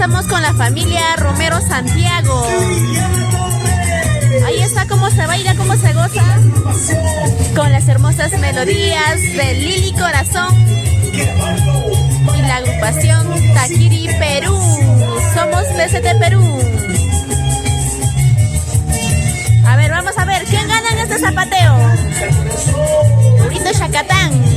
estamos con la familia Romero Santiago. Ahí está cómo se baila, cómo se goza con las hermosas melodías de Lili Corazón y la agrupación Taquiri Perú. Somos TCT Perú. A ver, vamos a ver, ¿quién gana en este zapateo? Purito Chacatán.